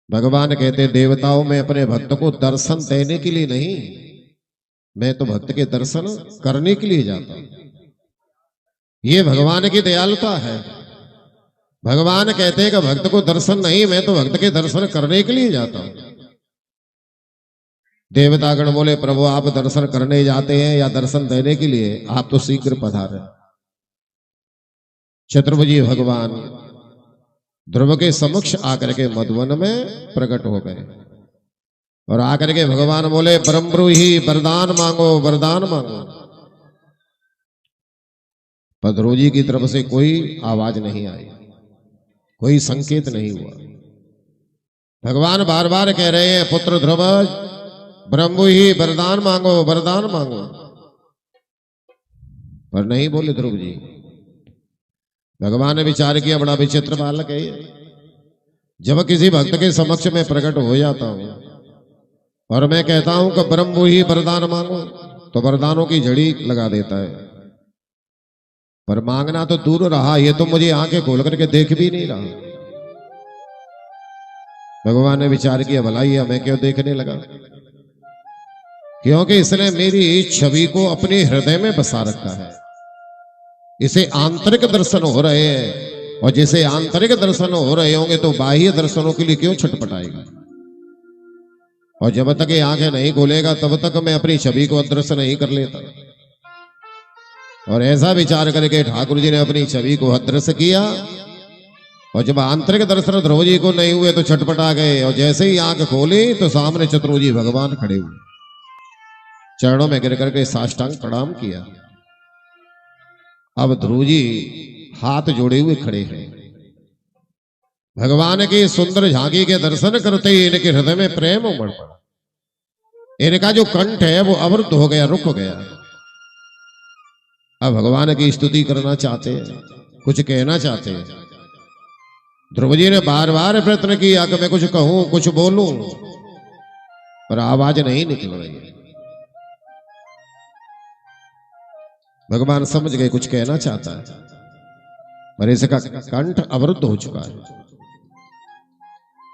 भगवान कहते देवताओं में अपने भक्त को दर्शन देने के लिए नहीं, मैं तो भक्त के दर्शन करने के लिए जाता हूं। ये भगवान की दयालुता है। भगवान कहते हैं कि भक्त को दर्शन नहीं, मैं तो भक्त के दर्शन करने के लिए जाता हूं। देवतागण बोले प्रभु आप दर्शन करने जाते हैं या दर्शन देने के लिए? आप तो शीघ्र पधारे। शत्रुंजय भगवान ध्रुव के समक्ष आकर के मधुवन में प्रकट हो गए और आकर के भगवान बोले ब्रह्मब्रूहि वरदान मांगो, वरदान मांगो। पर ध्रुव जी की तरफ से कोई आवाज नहीं आई, कोई संकेत नहीं हुआ। भगवान बार बार कह रहे हैं पुत्र ध्रुव ब्रह्मब्रूहि वरदान मांगो, वरदान मांगो, पर नहीं बोले ध्रुव जी। भगवान ने विचार किया बड़ा विचित्र बालक है। जब किसी भक्त के समक्ष में प्रकट हो जाता हूं और मैं कहता हूं कि ब्रह्मब्रूहि वरदान मांगो तो वरदानों की झड़ी लगा देता है, पर मांगना तो दूर रहा, ये तो मुझे आंखें खोल करके देख भी नहीं रहा। भगवान ने विचार किया भला ये हमें क्यों देखने लगा, क्योंकि इसने मेरी छवि को अपने हृदय में बसा रखा है। इसे आंतरिक दर्शन हो रहे हैं और जिसे आंतरिक दर्शन हो रहे होंगे तो बाह्य दर्शनों के लिए क्यों छटपटाएगा। और जब तक ये आंखें नहीं खोलेगा तब तक मैं अपनी छवि को अदृश्य नहीं कर लेता। और ऐसा विचार करके ठाकुर जी ने अपनी छवि को अदृश्य किया और जब आंतरिक दर्शन ध्रुव जी को नहीं हुए तो छटपटा गए। और जैसे ही आंख खोली तो सामने शत्रुंजय भगवान खड़े हुए, चरणों में गिर करके साष्टांग प्रणाम किया। अब ध्रुव जी हाथ जोड़े हुए खड़े हैं। भगवान की सुंदर झांकी के दर्शन करते ही इनके हृदय में प्रेम उमड़ पड़ा। इनका जो कंठ है वो अवरुद्ध हो गया, रुक गया। अब भगवान की स्तुति करना चाहते हैं, कुछ कहना चाहते हैं। ध्रुव जी ने बार बार प्रयत्न किया कि मैं कुछ कहूं, कुछ बोलूं, पर आवाज नहीं निकल रही है। भगवान समझ गए कुछ कहना चाहता है, पर इसका कंठ अवरुद्ध हो चुका है।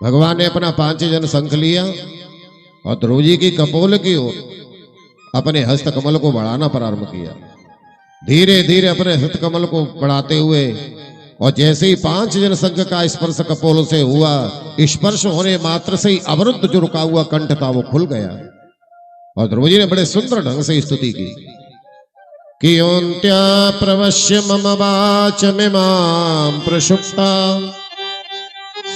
भगवान ने अपना पांचजन शंख लिया और ध्रुव जी की कपोल की ओर अपने हस्त कमल को बढ़ाना प्रारंभ किया। धीरे धीरे अपने हस्त कमल को बढ़ाते हुए और जैसे ही पांचजन शंख का स्पर्श कपोल से हुआ, स्पर्श होने मात्र से ही अवरुद्ध जो रुका हुआ कंठ था वो खुल गया। और ध्रुव जी ने बड़े सुंदर ढंग से स्तुति की कि योन्त्या प्रवश्य मम वाचमिमां प्रसुप्ता